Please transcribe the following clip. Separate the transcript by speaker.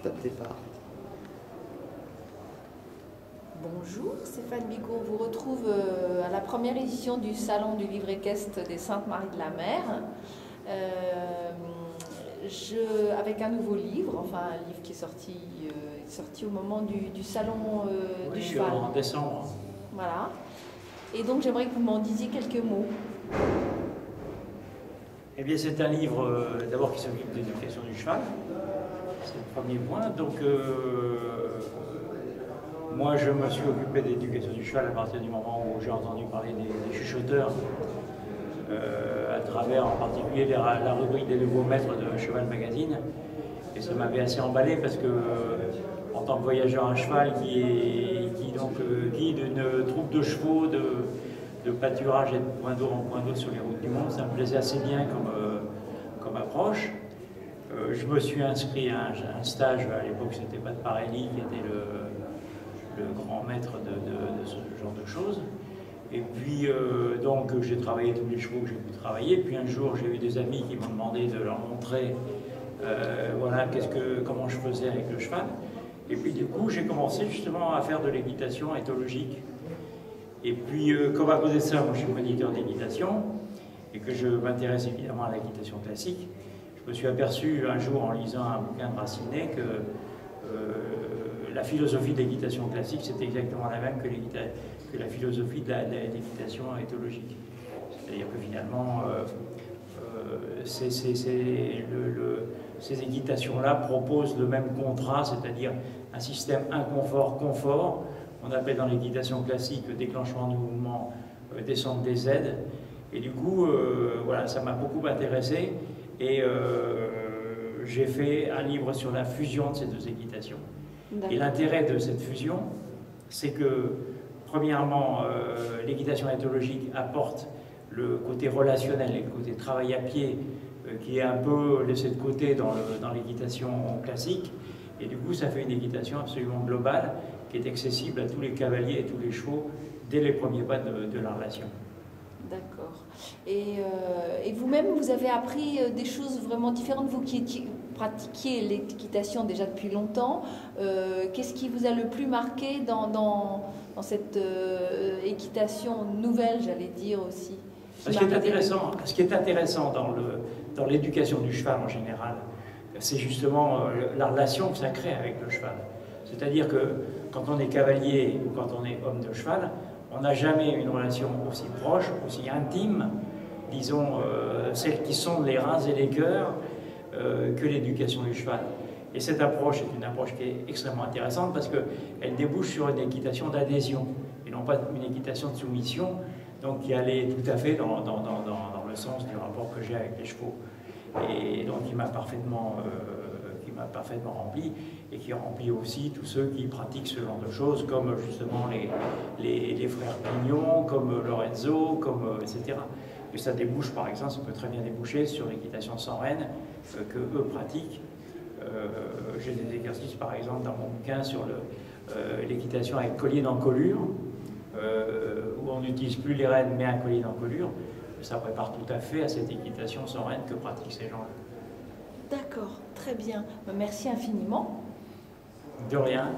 Speaker 1: Top départ.
Speaker 2: Bonjour, Stéphane Bigot. On vous retrouve à la première édition du Salon du livre équestre des Saintes-Maries de la Mer. Avec un nouveau livre, enfin un livre qui est sorti au moment du Salon du Cheval.
Speaker 3: En décembre.
Speaker 2: Voilà. Et donc j'aimerais que vous m'en disiez quelques mots.
Speaker 3: Eh bien, c'est un livre d'abord qui s'occupe de l'éducation du cheval. C'est le premier point. Donc, moi, je me suis occupé de l'éducation du cheval à partir du moment où j'ai entendu parler des chuchoteurs, à travers en particulier la rubrique des nouveaux maîtres de Cheval Magazine. Et ça m'avait assez emballé parce que, en tant que voyageur à cheval qui guide une troupe de chevaux de pâturage et de point d'eau en point d'eau sur les routes du monde, ça me plaisait assez bien comme approche. Je me suis inscrit à un stage, à l'époque c'était Pat Parelli qui était le grand maître de ce genre de choses. Et puis donc j'ai travaillé tous les chevaux que j'ai pu travailler. Puis un jour j'ai eu des amis qui m'ont demandé de leur montrer voilà, comment je faisais avec le cheval. Et puis du coup j'ai commencé justement à faire de l'équitation éthologique. Et puis comme à côté de ça, moi je suis moniteur d'équitation et que je m'intéresse évidemment à l'équitation classique, je me suis aperçu un jour en lisant un bouquin de Racinet que la philosophie de l'équitation classique c'était exactement la même que la philosophie de l'équitation éthologique. C'est-à-dire que finalement ces équitations-là proposent le même contrat, c'est-à-dire un système inconfort-confort. On appelle dans l'équitation classique le déclenchement du mouvement, descente des aides. Et du coup, voilà, ça m'a beaucoup intéressé. Et j'ai fait un livre sur la fusion de ces deux équitations. Et l'intérêt de cette fusion, c'est que, premièrement, l'équitation éthologique apporte le côté relationnel et le côté travail à pied qui est un peu laissé de côté dans l'équitation classique. Et du coup, ça fait une équitation absolument globale qui est accessible à tous les cavaliers et tous les chevaux dès les premiers pas de la relation.
Speaker 2: D'accord. Et vous-même, vous avez appris des choses vraiment différentes, vous qui pratiquiez l'équitation déjà depuis longtemps. Qu'est-ce qui vous a le plus marqué dans cette équitation nouvelle, j'allais dire aussi?
Speaker 3: Ce qui est intéressant dans l'éducation du cheval en général, c'est justement la relation que ça crée avec le cheval. C'est-à-dire que quand on est cavalier ou quand on est homme de cheval, on n'a jamais une relation aussi proche, aussi intime, disons, celles qui sont les reins et les cœurs, que l'éducation du cheval. Et cette approche est une approche qui est extrêmement intéressante parce qu'elle débouche sur une équitation d'adhésion et non pas une équitation de soumission, donc qui allait tout à fait dans le sens du rapport que j'ai avec les chevaux. Et donc qui m'a parfaitement rempli et qui remplit aussi tous ceux qui pratiquent ce genre de choses, comme justement les frères Pignon, comme Lorenzo, etc. Et ça débouche, par exemple, ça peut très bien déboucher sur l'équitation sans rêne que eux pratiquent. J'ai des exercices, par exemple, dans mon bouquin sur l'équitation avec collier d'encolure, où on n'utilise plus les rênes mais un collier d'encolure. Ça prépare tout à fait à cette équitation sans rêne que pratiquent ces gens-là.
Speaker 2: D'accord, très bien. Merci infiniment.
Speaker 3: De rien.